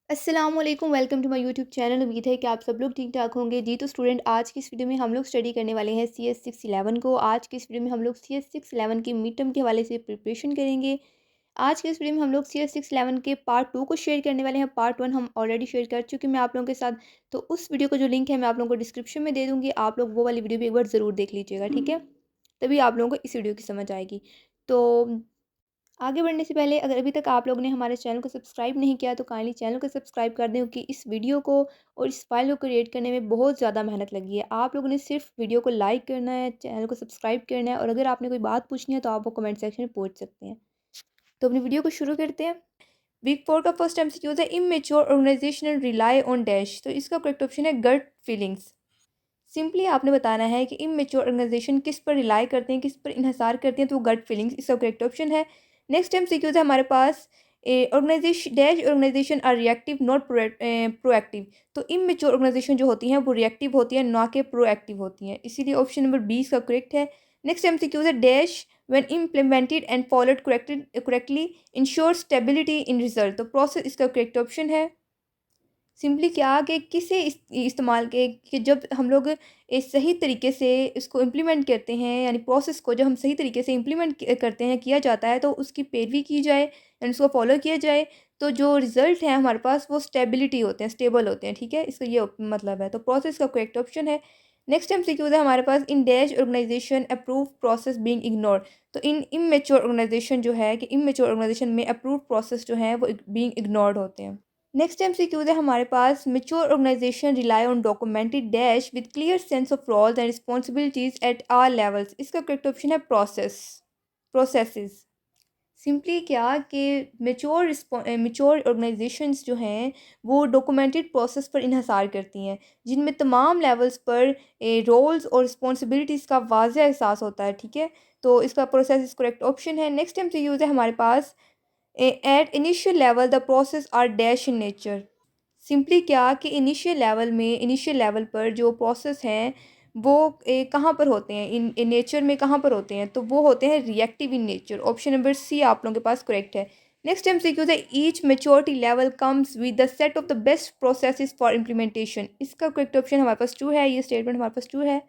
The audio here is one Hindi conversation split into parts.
अस्सलामुअलैकुम, welcome to my YouTube channel. उम्मीद है कि आप सब लोग ठीक ठाक होंगे। जी तो स्टूडेंट, आज की इस वीडियो में हम लोग स्टडी करने वाले हैं सी एस 611 को। आज की इस वीडियो में हम लोग सी एस 611 की मिड टर्म के हवाले से प्रिपरेशन करेंगे। आज के इस वीडियो में हम लोग सी एस 611 के पार्ट 2 को शेयर करने वाले हैं। पार्ट 1 हम ऑलरेडी शेयर कर चुके हैं मैं आप लोगों के साथ। तो उस वीडियो का जो लिंक है मैं आप लोगों को डिस्क्रिप्शन में दे दूँगी। आप लोग वो वाली वीडियो भी एक बार ज़रूर देख लीजिएगा, ठीक है? तभी आप लोगों को इस वीडियो की समझ आएगी। तो आगे बढ़ने से पहले अगर अभी तक आप लोगों ने हमारे चैनल को सब्सक्राइब नहीं किया तो काइंडली चैनल को सब्सक्राइब कर दें, क्योंकि इस वीडियो को और इस फाइल को क्रिएट करने में बहुत ज़्यादा मेहनत लगी है। आप लोगों ने सिर्फ वीडियो को लाइक करना है, चैनल को सब्सक्राइब करना है, और अगर आपने कोई बात पूछनी है तो आप वो कमेंट सेक्शन में पूछ सकते हैं। तो अपनी वीडियो को शुरू करते हैं। वीक 4 का फर्स्ट एमसीक्यू है, immature organization rely on dash. तो इसका करेक्ट ऑप्शन है गट फीलिंग्स। सिंपली आपने बताना है कि इमेच्योर ऑर्गेनाइजेशन किस पर रिलाई करते हैं, किस पर इन्हिसार करते हैं, तो वो गट फीलिंग्स इसका करेक्ट ऑप्शन है। नेक्स्ट एमसीक्यूज है हमारे पास, organization dash organization are reactive not proactive. तो इमेच्योर ऑर्गेनाइजेशन जो होती हैं वो रिएक्टिव होती हैं, ना कि प्रोएक्टिव होती हैं, इसीलिए ऑप्शन नंबर बी इसका करेक्ट है। नेक्स्ट एमसीक्यूज है, dash when implemented and followed correctly ensure stability in result. तो प्रोसेस इसका करेक्ट ऑप्शन है। सिंपली क्या कि किसे इस्तेमाल के कि जब हम लोग एक सही तरीके से इसको इम्प्लीमेंट करते हैं, यानी प्रोसेस को जब हम सही तरीके से इम्प्लीमेंट करते हैं, किया जाता है, तो उसकी पैरवी की जाए एंड उसको फॉलो किया जाए, तो जो रिज़ल्ट है हमारे पास वो स्टेबिलिटी होते हैं, स्टेबल होते हैं, ठीक है? इसका ये मतलब है, तो प्रोसेस का करेक्ट ऑप्शन है। नेक्स्ट एमसीक्यू है हमारे पास, in dash organization approve process being ignored. तो इन इमेच्योर ऑर्गेनाइजेशन जो है कि इमेच्योर ऑर्गेनाइजेशन में अप्रूव प्रोसेस जो है वो बीइंग इग्नोर्ड होते हैं। नेक्स्ट एमसीक्यूज है हमारे पास, mature organization rely on documented dash with clear sense of roles and responsibilities at all levels. इसका करेक्ट ऑप्शन है प्रोसेसेस। सिंपली क्या कि मेच्योर ऑर्गेनाइजेशंस जो हैं वो डॉक्यूमेंटेड प्रोसेस पर इन्हसार करती हैं, जिनमें तमाम लेवल्स पर रोल्स और रिस्पॉन्सिबिलिटीज़ का वाज़ेह एहसास होता है, ठीक है? तो इसका प्रोसेस करेक्ट ऑप्शन है। नेक्स्ट एमसीक्यूज है हमारे पास, at initial level the process are dash in nature. Simply क्या कि इनिशियल लेवल पर जो प्रोसेस हैं वो कहाँ पर होते हैं, इन नेचर में कहाँ पर होते हैं, तो वो होते हैं reactive in nature. Option number C आप लोगों के पास करेक्ट है। नेक्स्ट एमसीक्यू है, each maturity level comes with the set of the best processes for implementation. इसका करेक्ट ऑप्शन हमारे पास टू है, ये स्टेटमेंट हमारे पास टू है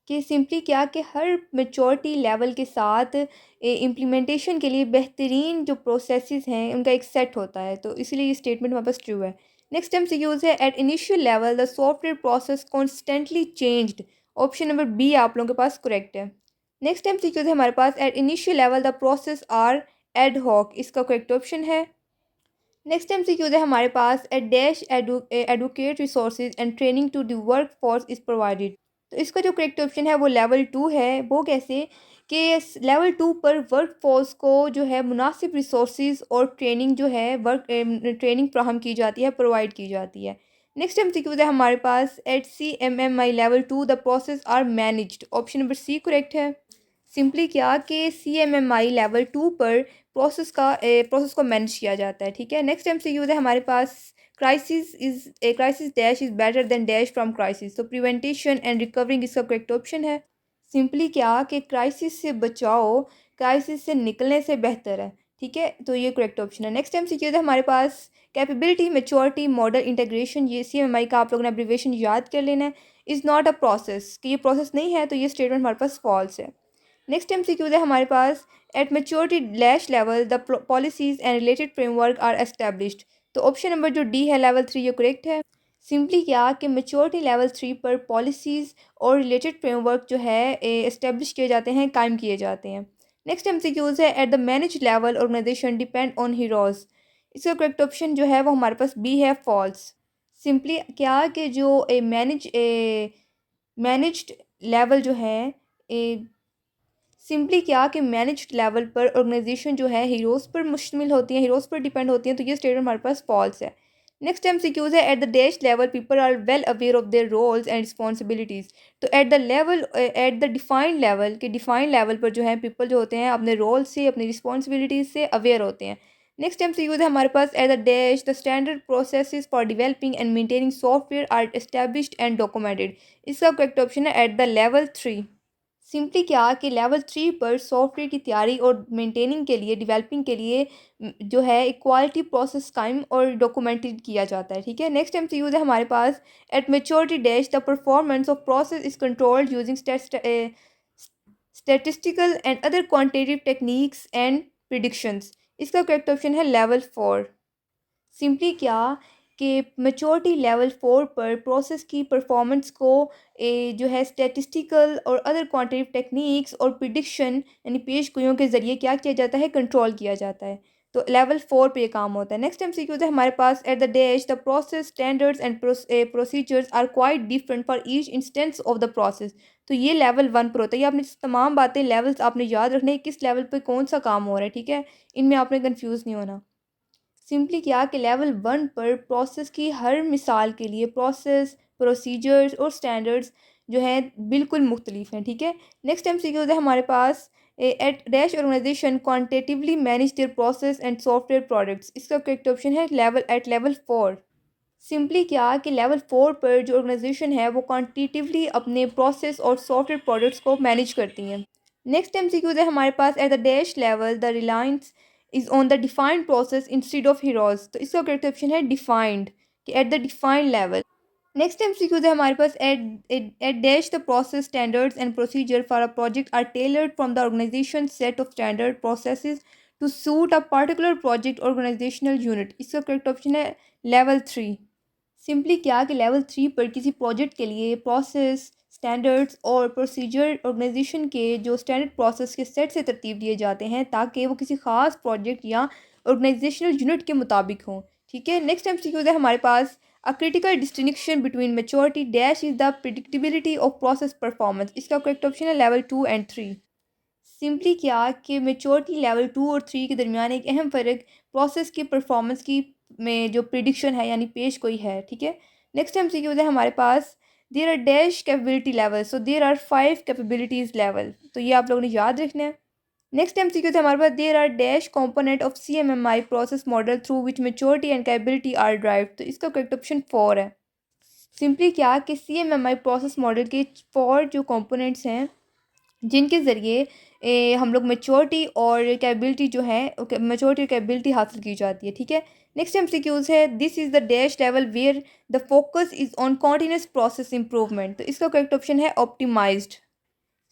कि सिंपली क्या कि हर मेच्योरिटी लेवल के साथ इम्प्लीमेंटेशन के लिए बेहतरीन जो प्रोसेसेस हैं उनका एक सेट होता है, तो इसलिए ये स्टेटमेंट हमारे पास ट्रू है। नेक्स्ट एमसीक्यूज है, at initial level the software process constantly changed. Option number B आप लोगों के पास करेक्ट है। नेक्स्ट एमसीक्यूज है हमारे पास, at initial level the process are ad hoc. इसका करेक्ट ऑप्शन है। नेक्स्ट एमसीक्यूज है हमारे पास, at dash adequate resources and training to the work force is provided. तो इसका जो करेक्ट ऑप्शन है वो लेवल टू है। वो कैसे कि लेवल टू पर वर्क फोर्स को जो है मुनासिब रिसोर्सेज और ट्रेनिंग जो है वर्क ट्रेनिंग फ्राहम की जाती है, प्रोवाइड की जाती है। नेक्स्ट एमसीक्यूज है हमारे पास, at CMMI level two the process are managed. Option number C correct है। सिंपली क्या कि CMMI लेवल टू पर प्रोसेस को मैनेज किया जाता है, ठीक है? नेक्स्ट एमसीक्यू है हमारे पास, crisis dash is better than dash from crisis. तो प्रिवेंटेशन एंड रिकवरिंग इसका करेक्ट ऑप्शन है। सिंपली क्या कि क्राइसिस से बचाओ क्राइसिस से निकलने से बेहतर है, ठीक है? तो ये करेक्ट ऑप्शन है। नेक्स्ट एमसीक्यू है हमारे पास, कैपेबिलिटी मेच्योरिटी मॉडल इंटीग्रेशन। ये CMMI का आप लोगों ने एब्रीविएशन याद कर लेना है। इज़ नॉट अ प्रोसेस, कि ये प्रोसेस नहीं है, तो ये स्टेटमेंट हमारे पास फॉल्स है। नेक्स्ट एमसीक्यू है हमारे पास, at maturity dash level the policies and related framework are established. तो ऑप्शन नंबर जो डी है लेवल थ्री, ये करेक्ट है। सिंपली क्या कि मेच्योरिटी लेवल थ्री पर पॉलिसीज़ और रिलेटेड फ्रेमवर्क जो है इस्टेब्लिश किए जाते हैं, कायम किए जाते हैं। नेक्स्ट एमसीक्यूज है, at the manage level organization depend on heroes. इसका करेक्ट ऑप्शन जो है वो हमारे पास बी है, फॉल्स। सिंपली क्या कि जो मैनेज्ड लेवल जो है, सिंपली क्या कि मैनेज्ड लेवल पर ऑर्गेनाइजेशन जो है हीरोज़ पर मुश्तमिल होती हैं, हीरोज़ पर डिपेंड होती हैं, तो ये स्टेटमेंट हमारे पास फॉल्स है। नेक्स्ट एमसीक्यूज है, at the dash level people are well aware of their roles and responsibilities. तो एट द डिफाइंड लेवल के डिफाइंड लेवल पर जो है पीपल जो होते हैं अपने रोल से, अपनी रिस्पॉन्सिबिलिटीज़ से अवेयर होते हैं। नेक्स्ट एमसीक्यूज है हमारे पास, at the dash the standard processes for developing and maintaining software are established and documented. इसका करेक्ट ऑप्शन है at the level three. Simply क्या कि लेवल 3 पर सॉफ्टवेयर की तैयारी और मेंटेनिंग के लिए डेवलपिंग के लिए जो है एक क्वालिटी प्रोसेस कायम और डॉक्यूमेंटेड किया जाता है। ठीक है, नेक्स्ट एमसीक्यूज है हमारे पास। At maturity dash the performance of process is controlled using statistical and other quantitative techniques and predictions. इसका करेक्ट ऑप्शन है लेवल 4। सिंपली क्या कि मैच्योरिटी लेवल 4 पर प्रोसेस की परफॉर्मेंस को जो है स्टैटिस्टिकल और अदर क्वांटिटेटिव टेक्निक्स और प्रिडिक्शन यानी पेशगोइयों के ज़रिए क्या किया जाता है, कंट्रोल किया जाता है। तो लेवल 4 पे ये काम होता है। नेक्स्ट एमसीक्यू है हमारे पास। At the dash the process standards and procedures are quite different for each instance of the process. तो ये लेवल 1 पर होता है। ये आपने तमाम बातें लेवल्स आपने याद रखने हैं, किस लेवल पे कौन सा काम हो रहा है। ठीक है, इनमें आपने कन्फ्यूज़ नहीं होना। सिंपली क्या कि लेवल 1 पर प्रोसेस की हर मिसाल के लिए प्रोसेस प्रोसीजर्स और स्टैंडर्ड्स जो हैं बिल्कुल मुख्तलिफ हैं। ठीक है, नेक्स्ट एमसीक्यू है हमारे पास। At dash organization quantitatively manage their process and software products. इसका करेक्ट ऑप्शन है लेवल 4। सिंपली क्या कि लेवल 4 पर जो ऑर्गेनाइजेशन है वो क्वांटिटेटिवली अपने प्रोसेस और सॉफ्टवेयर प्रोडक्ट्स को मैनेज करती हैं। नेक्स्ट एमसीक्यू है हमारे पास। At the dash level the reliance is on the defined process instead of heroes. तो इसका करेक्ट ऑप्शन है डिफाइंड, कि at the defined level. Next MCQ है हमारे पास। At dash the process standards and procedure for a project are tailored from the organization set of standard processes to suit a particular project organizational unit. इसका करेक्ट ऑप्शन है लेवल 3। सिंपली क्या कि लेवल 3 पर किसी प्रोजेक्ट के लिए प्रोसेस स्टैंडर्ड्स और प्रोसीजर ऑर्गेनाइजेशन के जो स्टैंडर्ड प्रोसेस के सेट से तरतीब दिए जाते हैं ताकि वो किसी खास प्रोजेक्ट या ऑर्गेनाइजेशनल यूनिट के मुताबिक हों। ठीक है, नेक्स्ट एमसीक्यू है हमारे पास। A critical distinction between maturity dash is the predictability of process performance. इसका करेक्ट ऑप्शन है लेवल 2 एंड 3। सिंपली क्या कि मेच्योरिटी लेवल 2 और 3 के दरमियान एक अहम फ़र्क प्रोसेस की परफॉर्मेंस की में जो प्रिडिक्शन है यानी पेश गोई है। ठीक है, नेक्स्ट एमसीक्यू है हमारे पास। There are dash capability level, so there are 5 capabilities level. तो ये आप लोगों ने याद रखना है। नेक्स्ट एमसीक्यू है हमारे पास। There are dash component of CMMI process model through which maturity and capability are driven. तो इसका करेक्ट ऑप्शन 4 है। सिंपली क्या कि सीएमएमआई प्रोसेस मॉडल के 4 जो कंपोनेंट्स हैं जिनके ज़रिए हम लोग मैच्योरिटी और कैपेबिलिटी जो है मैच्योरिटी और कैपेबिलिटी हासिल की जाती है। ठीक है, नेक्स्ट एमसीक्यूज़ है। This is the dash level where the focus is on continuous process improvement. तो इसका करेक्ट ऑप्शन है ऑप्टिमाइज्ड।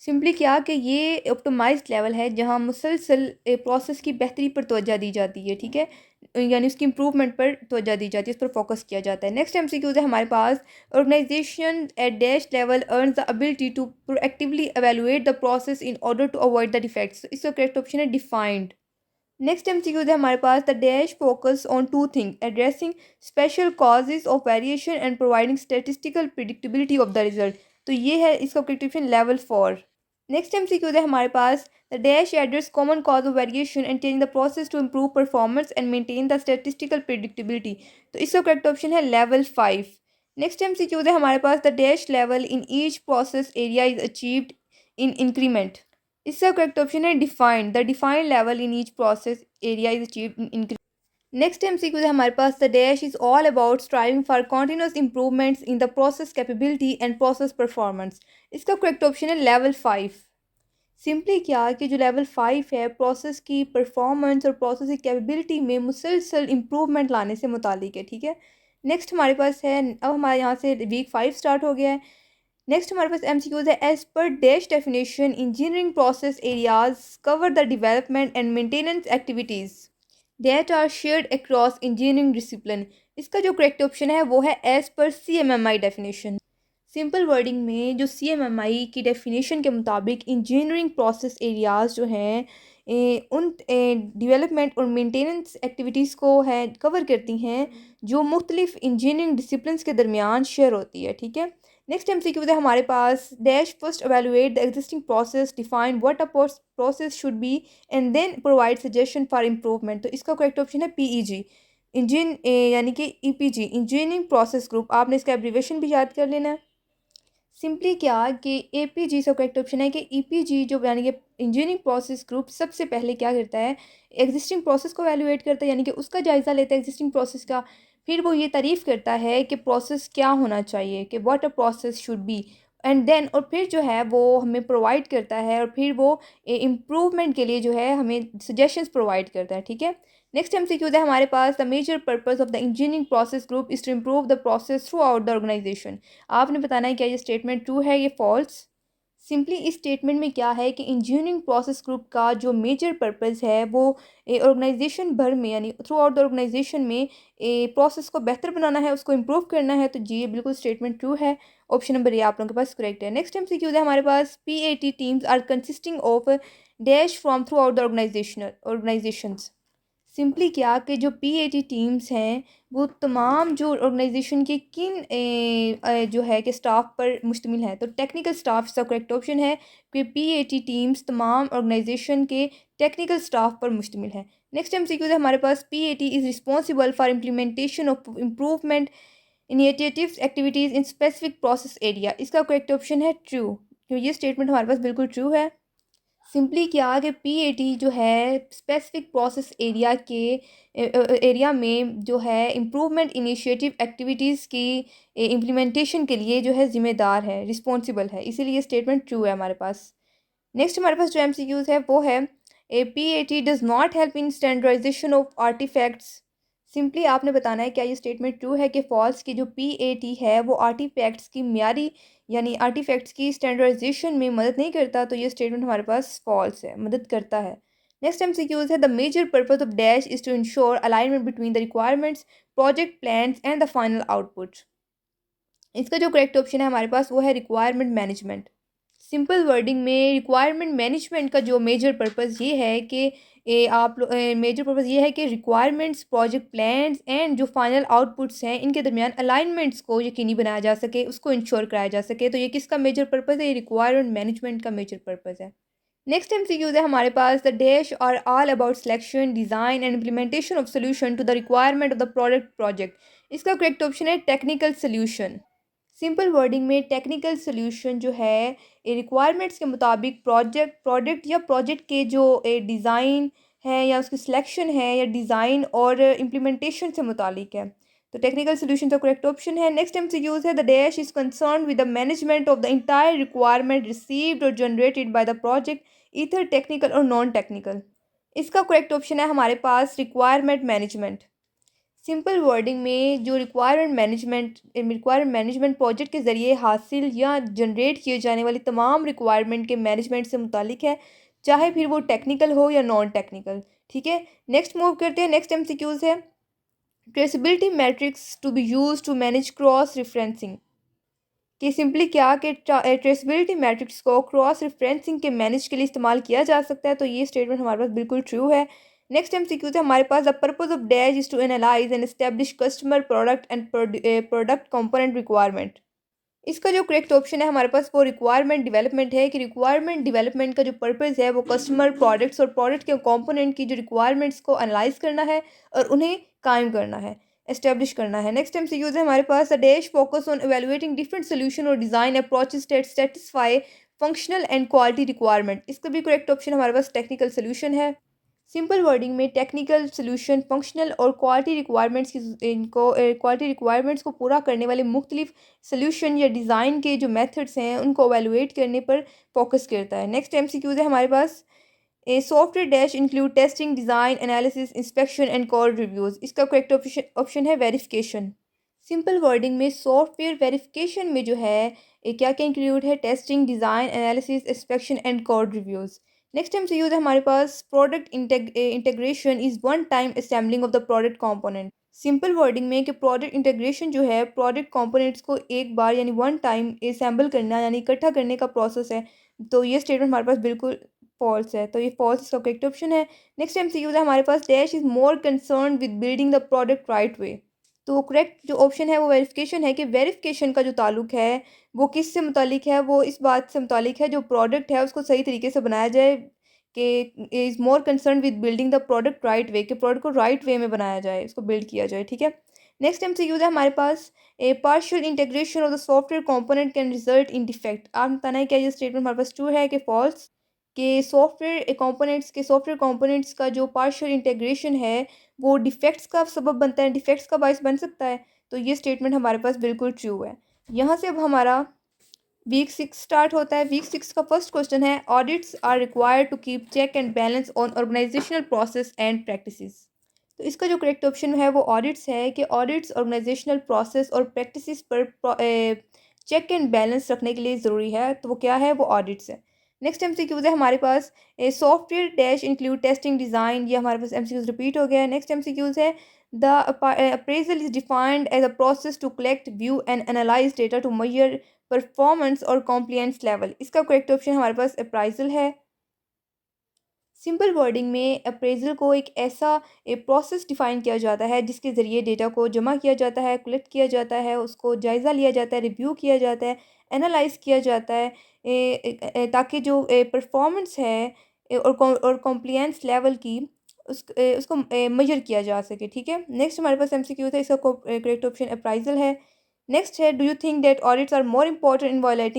सिंपली क्या कि ये ऑप्टिमाइज्ड लेवल है जहाँ मुसलसल प्रोसेस की बेहतरी पर तवज्जो दी जाती है। ठीक है, यानी उसकी इम्प्रूवमेंट पर तवज्जो दी जाती है, उस पर फोकस किया जाता है। नेक्स्ट एमसीक्यूज है हमारे पास। Organization at dash level earn the ability to proactively evaluate the process in order to avoid the defects. इसका करेक्ट ऑप्शन है डिफाइंड। नेक्स्ट एमसीक्यूज है हमारे पास। The dash focus on two thing addressing special causes of variation and providing statistical predictability of the result. तो ये है इसका correct option level 4। Next MCQ है हमारे पास। The dash address common cause of variation and change the process to improve performance and maintain the statistical predictability. तो इसका करेक्ट ऑप्शन है लेवल 5। नेक्स्ट एमसीक्यू है हमारे पास। The dash level in each process area is achieved in increment. इसका करेक्ट ऑप्शन है defined. The defined level in each process area is achieved in increment. Next MCQ है हमारे पास। The dash is all about striving for continuous improvements in the process capability and process performance. इसका करेक्ट ऑप्शन है लेवल 5। सिंपली क्या कि जो लेवल 5 है प्रोसेस की परफॉर्मेंस और प्रोसेस की कैपेबिलिटी में मुसलसल इम्प्रूवमेंट लाने से मुतालिक है। ठीक है, नेक्स्ट हमारे पास है। अब हमारे यहाँ से वीक 5 स्टार्ट हो गया है। नेक्स्ट हमारे पास एमसीक्यूज है। As per dash definition engineering process areas cover the development and maintenance activities that are shared across engineering discipline. इसका जो करेक्ट ऑप्शन है वो है एज पर सीएमएमआई डेफिनेशन। सिंपल वर्डिंग में जो सीएमएमआई की डेफिनेशन के मुताबिक इंजीनियरिंग प्रोसेस एरियाज़ जो हैं उन डेवलपमेंट और मेंटेनेंस एक्टिविटीज़ को है कवर करती हैं जो मुख्तलिफ इंजीनियरिंग डिसिप्लिन्स के दरमियान शेयर होती है। ठीक है, नेक्स्ट एमसीक्यू है हमारे पास। Dash first evaluate the existing process define what a process should be and then provide suggestion for improvement. तो इसका करेक्ट ऑप्शन है पीईजी यानी कि ईपीजी इंजीनियरिंग प्रोसेस ग्रुप। आपने इसका एब्रीवेशन भी याद कर लेना है। सिंपली क्या कि एपीजी का करेक्ट ऑप्शन है कि ईपीजी जो यानी कि इंजीनियरिंग प्रोसेस ग्रुप सबसे पहले क्या करता है, एग्जिस्टिंग प्रोसेस को एवेलुएट करता है यानी कि उसका जायज़ा लेता है एग्जिस्टिंग प्रोसेस का। फिर वो ये तारीफ़ करता है कि प्रोसेस क्या होना चाहिए, कि what a process should be, and then और फिर जो है वो हमें प्रोवाइड करता है, और फिर वो इम्प्रूवमेंट के लिए जो है हमें सजेशंस प्रोवाइड करता है, ठीक है। नेक्स्ट एमसीक्यूज है हमारे पास, the major purpose of the engineering process group is to improve the process throughout the organization. आपने बताना है क्या ये स्टेटमेंट ट्रू है, ये फॉल्स। सिंपली इस स्टेटमेंट में क्या है कि इंजीनियरिंग प्रोसेस ग्रुप का जो मेजर पर्पस है वो ऑर्गेनाइजेशन भर में यानी थ्रू आउट द ऑर्गेनाइजेशन में प्रोसेस को बेहतर बनाना है, उसको इम्प्रूव करना है। तो जी ये बिल्कुल स्टेटमेंट ट्रू है। ऑप्शन नंबर ए आप लोगों के पास करेक्ट है। नेक्स्ट एमसीक्यू है हमारे पास, PAT teams are consisting of dash from throughout the organizations. Simply क्या कि जो पीएटी टीम्स हैं वो तमाम जो ऑर्गेनाइजेशन के किन जो है कि स्टाफ पर मुश्तमिल है। तो टेक्निकल स्टाफ इसका करेक्ट ऑप्शन है कि पीएटी टीम्स तमाम ऑर्गेनाइजेशन के टेक्निकल स्टाफ पर मुश्तमिल है। नेक्स्ट एमसीक्यू है हमारे पास, PAT is responsible for implementation of improvement initiatives activities in specific process area. इसका करेक्ट ऑप्शन है ट्रू, क्योंकि ये स्टेटमेंट हमारे पास बिल्कुल ट्रू है। सिंपली क्या कि पीएटी जो है स्पेसिफिक प्रोसेस एरिया के एरिया में जो है इम्प्रूवमेंट इनिशिएटिव एक्टिविटीज़ की इम्प्लीमेंटेशन के लिए जो है ज़िम्मेदार है, रिस्पॉन्सिबल है, इसीलिए स्टेटमेंट ट्रू है हमारे पास। नेक्स्ट हमारे पास जो एमसीक्यूज़ है वो है, a PAT does not help in standardization of artifacts. Simply आपने बताना है क्या ये स्टेटमेंट ट्रू है कि फॉल्स की जो पीएटी है वो आर्टिफैक्ट्स की म्यारी यानी आर्टिफैक्ट्स की स्टैंडर्डाइजेशन में मदद नहीं करता। तो ये स्टेटमेंट हमारे पास फॉल्स है, मदद करता है। नेक्स्ट एमसीक्यूज़ है, the major purpose of dash is to ensure alignment between the requirements project plans and the final output. इसका जो करेक्ट ऑप्शन है हमारे पास वो है रिक्वायरमेंट मैनेजमेंट। सिंपल वर्डिंग में रिक्वायरमेंट मैनेजमेंट का जो मेजर पर्पस ये है कि मेजर पर्पस ये है कि रिक्वायरमेंट्स प्रोजेक्ट प्लान्स एंड जो फाइनल आउटपुट्स हैं इनके दरमियान अलाइनमेंट्स को यकीनी बनाया जा सके, उसको इंश्योर कराया जा सके। तो ये किसका मेजर पर्पस है, ये रिक्वायरमेंट मैनेजमेंट का मेजर पर्पस है। नेक्स्ट एमसीक्यूज है हमारे पास, the dash are all about selection design and implementation of solution to the requirement of the project. इसका करेक्ट ऑप्शन है टेक्निकल सोल्यूशन। सिंपल वर्डिंग में टेक्निकल सोल्यूशन जो है ये रिक्वायरमेंट्स के मुताबिक प्रोडक्ट या प्रोजेक्ट के जो डिज़ाइन है या उसकी सिलेक्शन है या डिज़ाइन और इम्प्लीमेंटेशन से मुतालिक है। तो टेक्निकल सोल्यूशन का करेक्ट ऑप्शन है। नेक्स्ट एमसीक्यूज है, the dash is concern with the management of the entire requirement received और generated by the project, either technical और नॉन टेक्निकल। इसका करेक्ट ऑप्शन है हमारे पास रिक्वायरमेंट मैनेजमेंट। सिंपल वर्डिंग में जो रिक्वायरमेंट प्रोजेक्ट के ज़रिए हासिल या जनरेट किए जाने वाली तमाम रिक्वायरमेंट के मैनेजमेंट से मुतालिक है, चाहे फिर वो टेक्निकल हो या नॉन टेक्निकल, ठीक है। नेक्स्ट मूव करते हैं। नेक्स्ट एमसीक्यूज़ है, traceability matrix to be use to manage cross referencing. कि सिंपली क्या कि ट्रेसिबिलिटी मैट्रिक्स को क्रॉस रेफरेंसिंग के मैनेज के लिए इस्तेमाल किया जा सकता है। तो ये स्टेटमेंट हमारे पास बिल्कुल ट्रू है। नेक्स्ट एमसीक्यू है हमारे पास, the purpose of dash is to analyse and establish customer product and product component requirement. इसका जो करेक्ट ऑप्शन है हमारे पास वो रिक्वायरमेंट डेवलपमेंट है कि रिक्वायरमेंट डेवलपमेंट का जो पर्पस है वो कस्टमर प्रोडक्ट्स और प्रोडक्ट के कंपोनेंट की जो रिक्वायरमेंट्स को एनालाइज करना है और उन्हें कायम करना है, एस्टेब्लिश करना है। नेक्स्ट एमसीक्यूज है हमारे पास, the dash focus on evaluating different solution और design approaches that satisfy functional and quality requirement. इसका भी करेक्ट ऑप्शन हमारे पास टेक्निकल सोल्यूशन है। सिंपल वर्डिंग में टेक्निकल सोल्यूशन फंक्शनल और क्वालिटी रिक्वायरमेंट्स को पूरा करने वाले मुख्तलिफ सोल्यूशन या डिज़ाइन के जो मेथड्स हैं उनको एवेलुएट करने पर फोकस करता है। नेक्स्ट एमसीक्यूज है हमारे पास, a software dash include testing design analysis inspection and code reviews. इसका करेक्ट ऑप्शन है वेरिफिकेशन। सिंपल वर्डिंग में सॉफ्टवेयर वेरिफिकेशन में जो है क्या क्या इंक्लूड है, testing design analysis inspection and code reviews. Next टाइम से यूज है हमारे पास, product integration is one time assembling of the product component. Simple wording में कि प्रोडक्ट इंटीग्रेशन जो है प्रोडक्ट कंपोनेंट्स को एक बार यानी वन टाइम असेंबल करना यानी इकट्ठा करने का प्रोसेस है। तो ये स्टेटमेंट हमारे पास बिल्कुल फॉल्स है, तो ये फॉल्स इसका करेक्ट ऑप्शन है। नेक्स्ट टाइम से यूज है हमारे पास, dash is more concern with building the product right way. तो करेक्ट जो ऑप्शन है वो वेरिफिकेशन है कि वेरिफिकेशन का जो ताल्लुक है वो किस से मुतालिक है, वो इस बात से मुतालिक है जो प्रोडक्ट है उसको सही तरीके से बनाया जाए, कि is more concern with building the product right वे, कि प्रोडक्ट को राइट वे में बनाया जाए, इसको बिल्ड किया जाए, ठीक है। नेक्स्ट एमसीक्यू है हमारे पास, a partial integration of the software component can result in defect. आप बताना है क्या ये स्टेटमेंट हमारे पास ट्रू है कि फॉल्स, कि सॉफ्टवेयर कंपोनेंट्स का जो पार्शियल इंटीग्रेशन है वो डिफेक्ट्स का सबब बनता है, डिफेक्ट्स का बायस बन सकता है। तो ये स्टेटमेंट हमारे पास बिल्कुल ट्रू है। यहाँ से अब हमारा वीक 6 स्टार्ट होता है। वीक 6 का फर्स्ट क्वेश्चन है, audits are required to keep check and balance on organisational process and practices. तो इसका जो करेक्ट ऑप्शन है वो ऑडिट्स है, कि ऑडिट्स ऑर्गेनाइजेशनल प्रोसेस और प्रैक्टिसेस पर चेक एंड बैलेंस रखने के लिए ज़रूरी है, तो वो क्या है, वो ऑडिट्स है। नेक्स्ट एमसीक्यूज है हमारे पास, a software dash include testing design, ये हमारे पास एमसीक्यूज रिपीट हो गया है। नेक्स्ट एमसीक्यूज है, the appraisal is defined as a process to collect, view and analyze data to measure performance और कॉम्प्लियंस लेवल। इसका करेक्ट ऑप्शन हमारे पास अप्राइजल है। सिंपल वर्डिंग में अप्रेजल को एक ऐसा प्रोसेस डिफाइन किया जाता है जिसके ज़रिए डेटा को जमा किया जाता है, कलेक्ट किया जाता है, उसको जायज़ा लिया जाता है, रिव्यू किया जाता है, एनालाइज किया जाता है, ताकि जो परफॉर्मेंस है और कॉम्प्लियंस लेवल की उसको मेजर किया जा सके। ठीक है, नेक्स्ट हमारे पास एमसीक्यू था, इसका करेक्ट ऑप्शन अप्राइजल है। नेक्स्ट है, do you think that audits are more important in volatile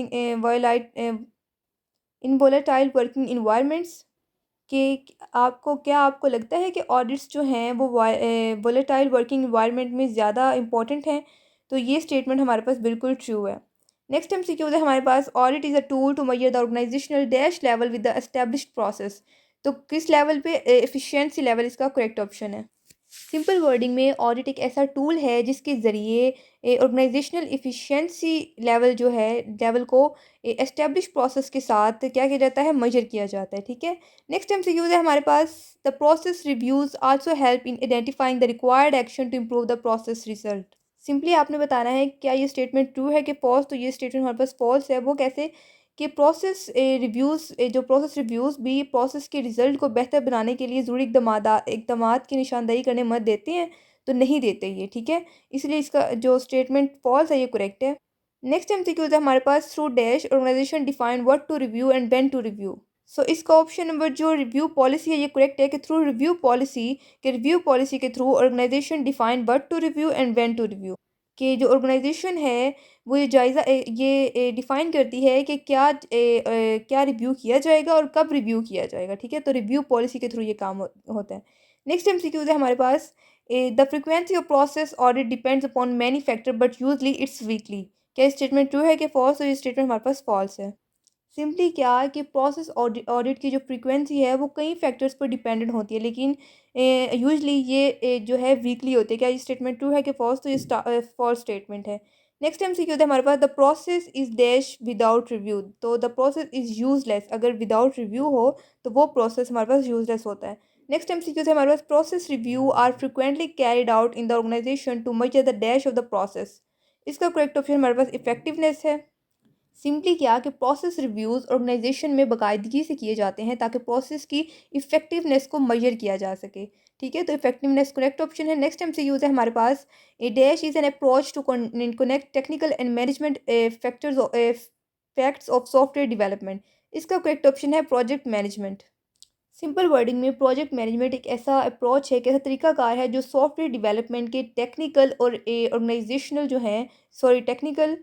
in volatile working environments, कि आपको लगता है कि ऑडिट्स जो हैं वो वोलेटाइल वर्किंग इन्वायरमेंट में ज़्यादा इंपॉर्टेंट हैं? तो ये स्टेटमेंट हमारे पास बिल्कुल ट्रू है। नेक्स्ट एमसीक्यू है हमारे पास, audit is a tool to measure the organizational dash level with the established process. तो किस लेवल पे एफिशिएंसी लेवल इसका करेक्ट ऑप्शन है। सिंपल वर्डिंग में ऑडिट एक ऐसा टूल है जिसके ज़रिए ऑर्गेनाइजेशनल इफ़िशिएंसी लेवल जो है, लेवल को एस्टेब्लिश प्रोसेस के साथ क्या किया जाता है, मेजर किया जाता है। ठीक है, नेक्स्ट एमसीक्यूज है हमारे पास, the process reviews also help in identifying the required action to improve the process result. Simply आपने बताना है क्या ये स्टेटमेंट ट्रू है कि फॉल्स। तो ये स्टेटमेंट हमारे पास फॉल्स है। वो कैसे, कि प्रोसेस रिव्यूज़ जो प्रोसेस रिव्यूज़ भी प्रोसेस के रिज़ल्ट को बेहतर बनाने के लिए ज़रूरी इकदामात की निशानदेही करने मत देते हैं, तो नहीं देते ये। ठीक है, इसलिए इसका जो स्टेटमेंट फॉल्स है ये करेक्ट है। नेक्स्ट एमसीक्यूज है हमारे पास, through dash organization define what to review and when to review. So इसका ऑप्शन नंबर जो रिव्यू पॉलिसी है ये करेक्ट है, कि थ्रू रिव्यू पॉलिसी, के रिव्यू पॉलिसी के through organization define what to review and when to review, कि जो ऑर्गेनाइजेशन है वो ये जायज़ा ये डिफ़ाइन करती है कि क्या रिव्यू किया जाएगा और कब रिव्यू किया जाएगा। ठीक है, तो रिव्यू पॉलिसी के थ्रू ये काम होता है। नेक्स्ट एमसीक्यूज़ है हमारे पास, the frequency of process audit depends upon many factor but usually it's weekly. क्या स्टेटमेंट ट्रू है कि फॉल्स? तो ये स्टेटमेंट हमारे पास फॉल्स है। सिंपली क्या, कि प्रोसेस ऑडिट की जो फ्रीक्वेंसी है वो कई फैक्टर्स पर डिपेंडेंट होती है, लेकिन यूजली ये जो है वीकली होती है। क्या ये स्टेटमेंट ट्रू है कि फॉल्स? तो ये फॉल्स स्टेटमेंट है। नेक्स्ट एमसीक्यू है हमारे पास, the process is dash without review. तो द प्रोसेस इज यूजलेस, अगर विदाउट रिव्यू हो तो वो प्रोसेस हमारे पास यूजलेस होता है। नेक्स्ट एमसीक्यू है हमारे पास, process review are frequently carried out in the organization to measure the dash of the process. इसका करेक्ट ऑप्शन हमारे पास इफेक्टिवनेस है। सिंपली क्या, कि प्रोसेस रिव्यूज़ ऑर्गेनाइजेशन में बाकायदगी से किए जाते हैं ताकि प्रोसेस की इफ़ेक्टिवनेस को मेजर किया जा सके। ठीक है, तो इफेक्टिवनेस करेक्ट ऑप्शन है। नेक्स्ट एमसीक्यूज है हमारे पास, a dash is an approach to connect technical and management facts of software development. इसका करेक्ट ऑप्शन है प्रोजेक्ट मैनेजमेंट। सिंपल वर्डिंग में प्रोजेक्ट मैनेजमेंट एक ऐसा अप्रोच है, एक ऐसा तरीकाकार है जो सॉफ्टवेयर डेवलपमेंट के टेक्निकल और ऑर्गेनाइजेशनल जो हैं, टेक्निकल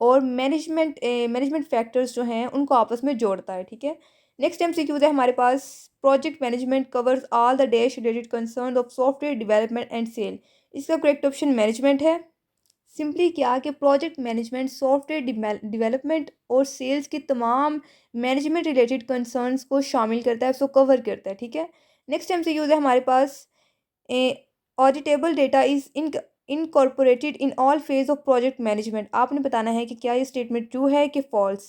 और मैनेजमेंट फैक्टर्स जो हैं उनको आपस में जोड़ता है। ठीक है, नेक्स्ट एमसीक्यू है हमारे पास, project management covers all the dash related concern of software development and sale. इसका करेक्ट ऑप्शन मैनेजमेंट है। सिंपली क्या, कि प्रोजेक्ट मैनेजमेंट सॉफ्टवेयर डेवलपमेंट और सेल्स के तमाम मैनेजमेंट रिलेटेड कंसर्न्स को शामिल करता है, उसको कवर करता है। ठीक है, नेक्स्ट एमसीक्यू है हमारे पास, auditable data is incorporated in all phase of project management. आपने बताना है कि क्या ये स्टेटमेंट ट्रू है कि फॉल्स।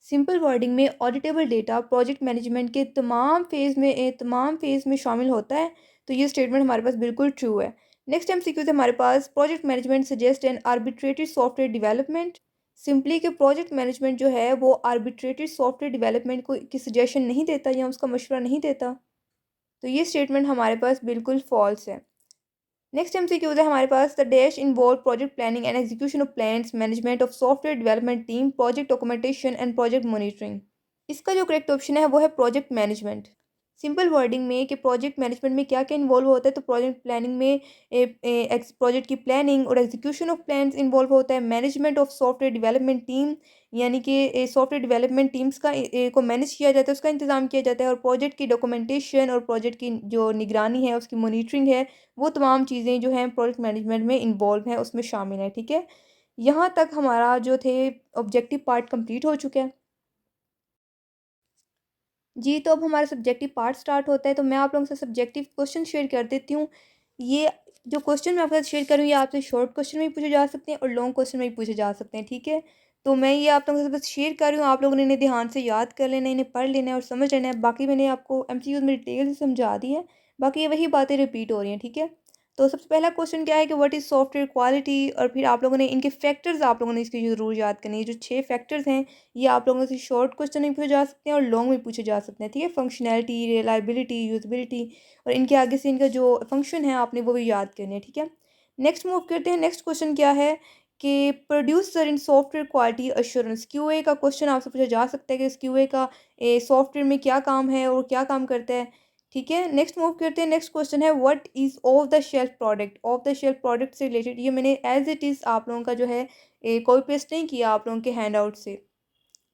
सिंपल वर्डिंग में ऑडिटेबल डेटा प्रोजेक्ट मैनेजमेंट के तमाम फेज में शामिल होता है, तो ये स्टेटमेंट हमारे पास बिल्कुल ट्रू है। नेक्स्ट एमसीक्यू है हमारे पास, project management suggest an arbitrated software development. Simply कि प्रोजेक्ट मैनेजमेंट जो है वो आर्बिट्रेटेड सॉफ्टवेयर डेवलपमेंट को की सजेशन नहीं देता या उसका मशवरा नहीं देता, तो ये स्टेटमेंट हमारे पास बिल्कुल फॉल्स है। नेक्स्ट एमसीक्यूज है हमारे पास, the dash involve project planning and execution of plans, management of software development team, project documentation and project monitoring. इसका जो करेक्ट ऑप्शन है वो है प्रोजेक्ट मैनेजमेंट। सिंपल वर्डिंग में कि प्रोजेक्ट मैनेजमेंट में क्या क्या इन्वॉल्व होता है, तो प्रोजेक्ट प्लानिंग में प्रोजेक्ट की प्लानिंग और एग्जीक्यूशन ऑफ प्लान्स इन्वॉल्व होता है, management of software development team, यानी कि सॉफ्टवेयर डेवलपमेंट टीम्स को मैनेज किया जाता है, उसका इंतज़ाम किया जाता है, और प्रोजेक्ट की डॉक्यूमेंटेशन और प्रोजेक्ट की जो निगरानी है, उसकी मॉनिटरिंग है, वो तमाम चीज़ें जो हैं प्रोजेक्ट मैनेजमेंट में इन्वॉल्व हैं, उसमें शामिल हैं। ठीक है, यहाँ तक हमारा जो थे ऑब्जेक्टिव पार्ट कंप्लीट हो चुका है। जी, तो अब हमारा सब्जेक्टिव पार्ट स्टार्ट होता है, तो मैं आप लोगों से सब्जेक्टिव क्वेश्चन शेयर कर देती हूँ। ये जो क्वेश्चन मैं आपके साथ शेयर कर रही हूँ, ये आपसे शॉर्ट क्वेश्चन में भी पूछे जा सकते हैं और लॉन्ग क्वेश्चन में भी पूछे जा सकते हैं, ठीक है? तो मैं ये आप लोगों के साथ बस शेयर कर रही हूँ, आप लोगों ने इन्हें ध्यान से याद कर लेना है, इन्हें पढ़ लेना है और समझ लेना है। बाकी मैंने आपको एमसीक्यूज़ में डिटेल से समझा दी है, बाकी ये वही बातें रिपीट हो रही हैं, ठीक है? तो सबसे पहला क्वेश्चन क्या है कि व्हाट इज़ सॉफ्टवेयर क्वालिटी, और फिर आप लोगों ने इनके फैक्टर्स आप लोगों ने इसकी ज़रूर याद करने हैं। ये जो 6 फैक्टर्स हैं, ये आप लोगों से शॉर्ट क्वेश्चन में पूछे जा सकते हैं और लॉन्ग में पूछे जा सकते हैं, ठीक है? फंक्शनैलिटी, रिलायबिलिटी, यूज़बिलिटी और इनके आगे से इनका जो फंक्शन है आपने वो भी याद करने हैं, ठीक है? नेक्स्ट मूव करते हैं। नेक्स्ट क्वेश्चन क्या है कि producer in software quality assurance, QA का क्वेश्चन आपसे पूछा जा सकता है कि इस क्यूए का सॉफ्टवेयर में क्या काम है और क्या काम करता है, ठीक है? नेक्स्ट मूव करते हैं। नेक्स्ट क्वेश्चन है what is of the shelf product. Of the shelf product से रिलेटेड ये मैंने एज़ इट इज़ आप लोगों का जो है कॉपी पेस्ट नहीं किया आप लोगों के हैंड आउट से,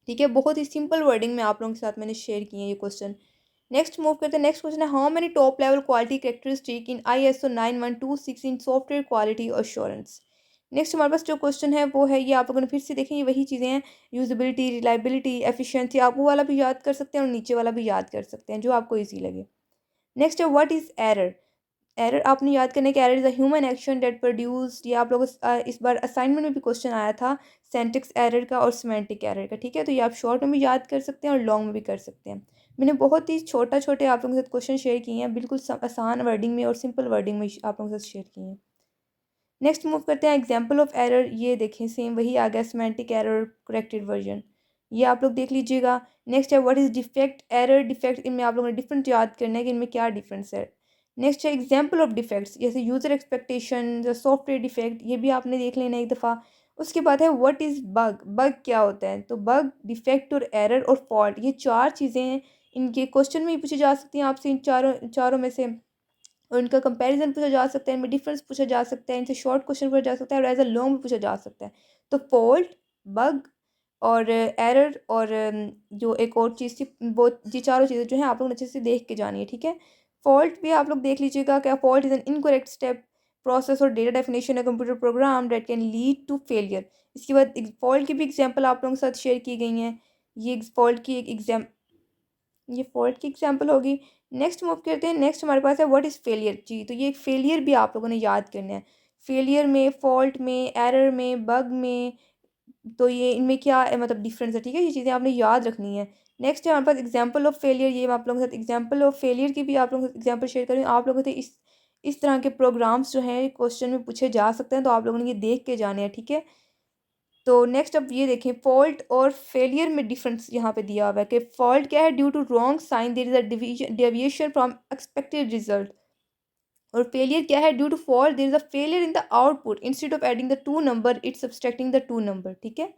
ठीक है? बहुत ही सिंपल वर्डिंग में आप लोगों के साथ मैंने शेयर किए हैं ये क्वेश्चन। नेक्स्ट मूव करते हैं। नेक्स्ट क्वेश्चन है how many top level quality characteristic in ISO 9126 in software quality assurance. Next हमारे पास जो क्वेश्चन है वो है, ये आप लोगों ने फिर से देखें, ये वही चीज़ें हैं, यूजेबिलिटी, रिलायबिलिटी, एफिशिएंसी। आप वो वाला भी याद कर सकते हैं और नीचे वाला भी याद कर सकते हैं जो आपको ईजी लगे। नेक्स्ट है व्हाट इज़ एरर। एरर आपने याद करना है कि error is a human action that produced. ये आप लोग इस बार असाइनमेंट में भी क्वेश्चन आया था सेंटेक्स एरर का और सिमेंटिक एरर का, ठीक है? तो ये आप शॉर्ट में भी याद कर सकते हैं और लॉन्ग में भी कर सकते हैं। मैंने बहुत ही छोटे आप लोगों के साथ क्वेश्चन शेयर किए हैं, बिल्कुल आसान वर्डिंग में और सिंपल वर्डिंग में आप लोगों के साथ शेयर किए हैं। नेक्स्ट मूव करते हैं एग्जाम्पल ऑफ एरर। ये देखें सेम वही आ गया, सिमेंटिक एरर, करेक्टेड वर्जन, ये आप लोग देख लीजिएगा। नेक्स्ट है what is defect. Error, defect, इनमें आप लोगों ने डिफरेंट याद करना है कि इनमें क्या डिफरेंस है। नेक्स्ट है एग्जाम्पल ऑफ डिफेक्ट्स, जैसे यूज़र एक्सपेक्टेशन या सॉफ्टवेयर डिफेक्ट, ये भी आपने देख लेना एक दफ़ा। उसके बाद है व्हाट इज़ बग। बग क्या होता है? तो बग, डिफेक्ट और एरर और फॉल्ट, ये चार चीज़ें हैं। इनके क्वेश्चन में भी पूछी जा सकती हैं आपसे, इन चारों चारों में से, और इनका कंपैरिजन पूछा जा सकता है, इनमें डिफरेंस पूछा जा सकता है, इनसे शॉर्ट क्वेश्चन पूछा जा सकता है और एज अ लॉन्ग भी पूछा जा सकता है। तो फॉल्ट, बग और एरर और जो एक और चीज़ थी, वो ये चारों चीज़ें जो हैं आप लोग अच्छे से देख के जानी है, ठीक है? फॉल्ट भी आप लोग देख लीजिएगा, क्या fault is an incorrect step, process और डेटा डेफिनेशन है computer program that can lead to failure. इसके बाद फॉल्ट की भी एग्जाम्पल आप लोगों के साथ शेयर की गई हैं। ये फॉल्ट की एक एग्जाम, ये फॉल्ट की एग्जांपल होगी। नेक्स्ट मूव करते हैं। नेक्स्ट हमारे पास है व्हाट इज़ फेलियर। जी, तो ये फेलियर भी आप लोगों ने याद करना है। फेलियर में, फॉल्ट में, एरर में, बग में, तो ये इनमें क्या मतलब डिफरेंस है, ठीक है? ये चीज़ें आपने याद रखनी है। नेक्स्ट है हमारे पास एग्जांपल ऑफ फेलियर। ये मैं आप लोगों के साथ एग्जांपल ऑफ फेलियर की भी आप लोगों के साथ एग्जांपल शेयर कर रही हूँ। आप लोगों से इस तरह के प्रोग्राम्स जो हैं क्वेश्चन में पूछे जा सकते हैं, तो आप लोगों ने ये देख के जाने हैं, ठीक है? तो नेक्स्ट अब ये देखें, फॉल्ट और फेलियर में डिफरेंस यहाँ पे दिया हुआ है कि फॉल्ट क्या है, due to wrong sign there is a deviation from expected result, और फेलियर क्या है, due to fault there is a failure in the output, instead of adding the two number it's subtracting the two number, ठीक है?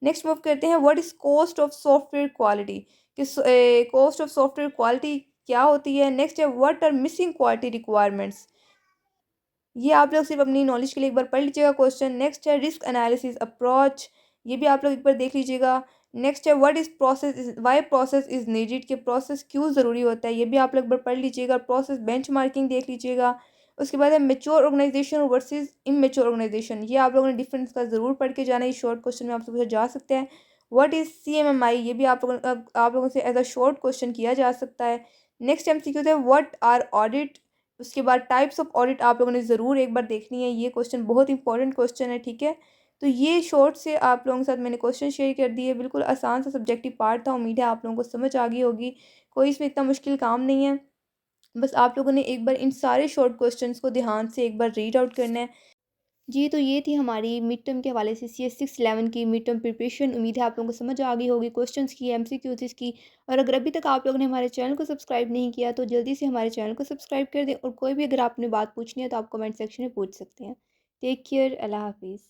नेक्स्ट मूव करते हैं, what is cost of software quality, कि कॉस्ट ऑफ सॉफ्टवेयर क्वालिटी क्या होती है। नेक्स्ट है what are missing quality requirements. ये आप लोग सिर्फ अपनी नॉलेज के लिए एक बार पढ़ लीजिएगा क्वेश्चन। नेक्स्ट है रिस्क एनालिसिस अप्रोच, ये भी आप लोग एक बार देख लीजिएगा। नेक्स्ट है what is process is why process is needed, कि प्रोसेस क्यों ज़रूरी होता है, ये भी आप लोग एक बार पढ़ लीजिएगा। प्रोसेस बेंचमार्किंग देख लीजिएगा। उसके बाद है mature organisation versus immature organisation, ये आप लोगों ने डिफरेंस का ज़रूर पढ़ के जाना है, शॉर्ट क्वेश्चन में आपसे पूछा जा सकता है। व्हाट इज CMMI, ये भी आप लोगों से एज अ शॉर्ट क्वेश्चन किया जा सकता है। नेक्स्ट MCQ है व्हाट आर ऑडिट। उसके बाद टाइप्स ऑफ ऑडिट आप लोगों ने ज़रूर एक बार देखनी है, ये क्वेश्चन बहुत इंपॉर्टेंट क्वेश्चन है, ठीक है? तो ये शॉर्ट से आप लोगों के साथ मैंने क्वेश्चन शेयर कर दिए, बिल्कुल आसान सा सब्जेक्टिव पार्ट था, उम्मीद है आप लोगों को समझ आ गई होगी। कोई इसमें इतना मुश्किल काम नहीं है, बस आप लोगों ने एक बार इन सारे शॉर्ट क्वेश्चंस को ध्यान से एक बार रीड आउट करना है। जी, तो ये थी हमारी मिड टर्म के हवाले से CS 611 की मिड टर्म प्रिपरेशन। उम्मीद है आप लोगों को समझ आ गई होगी क्वेश्चंस की, MCQs की। और अगर अभी तक आप लोगों ने हमारे चैनल को सब्सक्राइब नहीं किया, तो जल्दी से हमारे चैनल को सब्सक्राइब कर दें, और कोई भी अगर आपने बात पूछनी है तो आप कमेंट सेक्शन में पूछ सकते हैं। टेक केयर, अल्लाह हाफिज़।